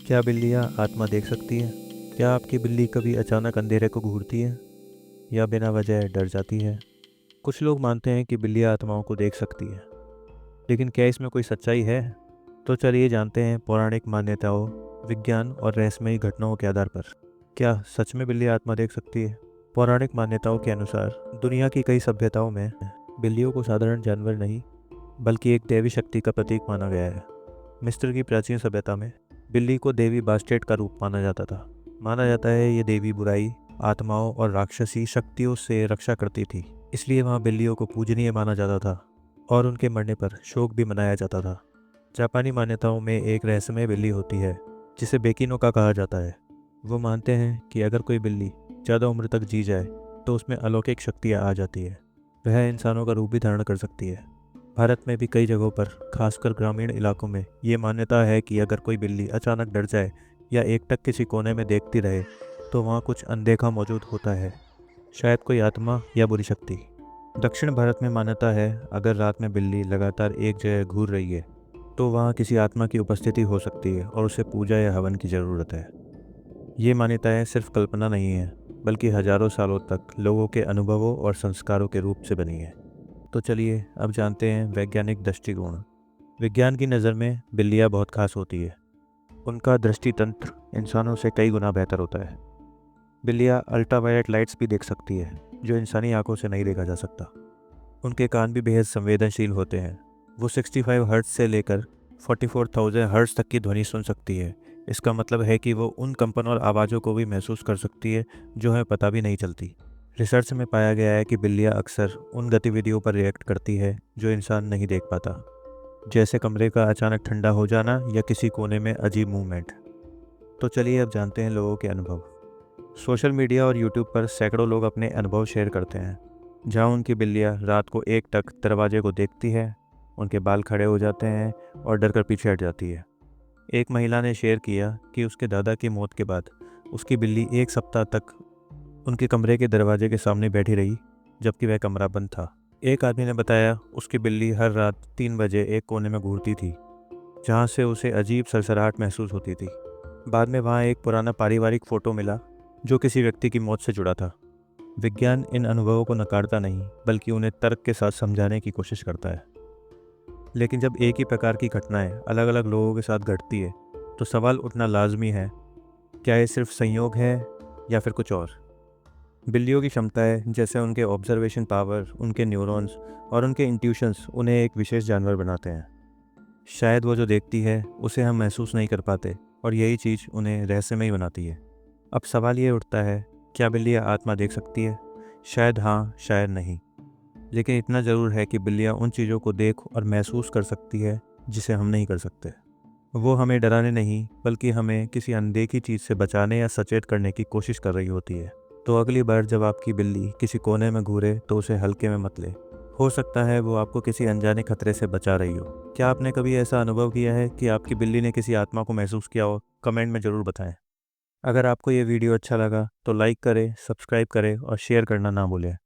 क्या बिल्लियाँ आत्मा देख सकती हैं? क्या आपकी बिल्ली कभी अचानक अंधेरे को घूरती है या बिना वजह डर जाती है? कुछ लोग मानते हैं कि बिल्लियाँ आत्माओं को देख सकती हैं, लेकिन क्या इसमें कोई सच्चाई है? तो चलिए जानते हैं पौराणिक मान्यताओं, विज्ञान और रहस्यमयी घटनाओं के आधार पर। क्या सच में बिल्ली आत्मा देख सकती है? पौराणिक मान्यताओं के अनुसार दुनिया की कई सभ्यताओं में बिल्लियों को साधारण जानवर नहीं, बल्कि एक दैवी शक्ति का प्रतीक माना गया है। मिस्र की प्राचीन सभ्यता में बिल्ली को देवी बास्टेट का रूप माना जाता था। माना जाता है ये देवी बुराई, आत्माओं और राक्षसी शक्तियों से रक्षा करती थी, इसलिए वहाँ बिल्लियों को पूजनीय माना जाता था और उनके मरने पर शोक भी मनाया जाता था। जापानी मान्यताओं में एक रहस्यमय बिल्ली होती है जिसे बेकिनोका कहा जाता है। वो मानते हैं कि अगर कोई बिल्ली ज़्यादा उम्र तक जी जाए तो उसमें अलौकिक शक्तियाँ आ जाती है। वह इंसानों का रूप भी धारण कर सकती है। भारत में भी कई जगहों पर, खासकर ग्रामीण इलाकों में, ये मान्यता है कि अगर कोई बिल्ली अचानक डर जाए या एकटक किसी कोने में देखती रहे तो वहाँ कुछ अनदेखा मौजूद होता है, शायद कोई आत्मा या बुरी शक्ति। दक्षिण भारत में मान्यता है अगर रात में बिल्ली लगातार एक जगह घूर रही है तो वहाँ किसी आत्मा की उपस्थिति हो सकती है और उसे पूजा या हवन की ज़रूरत है। ये मान्यताएं सिर्फ कल्पना नहीं है, बल्कि हजारों सालों तक लोगों के अनुभवों और संस्कारों के रूप से बनी है। तो चलिए अब जानते हैं वैज्ञानिक दृष्टिकोण। विज्ञान की नज़र में बिल्लियाँ बहुत खास होती है। उनका दृष्टि तंत्र इंसानों से कई गुना बेहतर होता है। बिल्लियाँ अल्ट्रावायलेट लाइट्स भी देख सकती है, जो इंसानी आंखों से नहीं देखा जा सकता। उनके कान भी बेहद संवेदनशील होते हैं। वो 65 हर्ट्ज से लेकर 44,000 हर्ट्ज तक की ध्वनि सुन सकती है। इसका मतलब है कि वो उन कंपन और आवाज़ों को भी महसूस कर सकती है जो हमें पता भी नहीं चलती। रिसर्च में पाया गया है कि बिल्लियाँ अक्सर उन गतिविधियों पर रिएक्ट करती है जो इंसान नहीं देख पाता, जैसे कमरे का अचानक ठंडा हो जाना या किसी कोने में अजीब मूवमेंट। तो चलिए अब जानते हैं लोगों के अनुभव। सोशल मीडिया और यूट्यूब पर सैकड़ों लोग अपने अनुभव शेयर करते हैं, जहां उनकी बिल्लियाँ रात को एकटक दरवाजे को देखती है, उनके बाल खड़े हो जाते हैं और डर कर पीछे हट जाती है। एक महिला ने शेयर किया कि उसके दादा की मौत के बाद उसकी बिल्ली एक सप्ताह तक उनके कमरे के दरवाजे के सामने बैठी रही, जबकि वह कमरा बंद था। एक आदमी ने बताया उसकी बिल्ली हर रात 3 बजे एक कोने में घूरती थी, जहाँ से उसे अजीब सरसराहट महसूस होती थी। बाद में वहाँ एक पुराना पारिवारिक फ़ोटो मिला जो किसी व्यक्ति की मौत से जुड़ा था। विज्ञान इन अनुभवों को नकारता नहीं, बल्कि उन्हें तर्क के साथ समझाने की कोशिश करता है। लेकिन जब एक ही प्रकार की घटनाएं अलग अलग लोगों के साथ घटती है तो सवाल उठना लाजमी है, क्या ये सिर्फ संयोग है या फिर कुछ और? बिल्लियों की क्षमताएं, जैसे उनके ऑब्जर्वेशन पावर, उनके न्यूरॉन्स और उनके इंट्यूशंस, उन्हें एक विशेष जानवर बनाते हैं। शायद वो जो देखती है उसे हम महसूस नहीं कर पाते, और यही चीज़ उन्हें रहस्यमयी बनाती है। अब सवाल ये उठता है, क्या बिल्लियाँ आत्मा देख सकती है? शायद हाँ, शायद नहीं। लेकिन इतना ज़रूर है कि बिल्लियाँ उन चीज़ों को देख और महसूस कर सकती है जिसे हम नहीं कर सकते। वो हमें डराने नहीं, बल्कि हमें किसी अनदेखी चीज़ से बचाने या सचेत करने की कोशिश कर रही होती है। तो अगली बार जब आपकी बिल्ली किसी कोने में घूरे तो उसे हल्के में मत ले। हो सकता है वो आपको किसी अनजाने खतरे से बचा रही हो। क्या आपने कभी ऐसा अनुभव किया है कि आपकी बिल्ली ने किसी आत्मा को महसूस किया हो? कमेंट में ज़रूर बताएं। अगर आपको ये वीडियो अच्छा लगा तो लाइक करें, सब्सक्राइब करें और शेयर करना ना भूलें।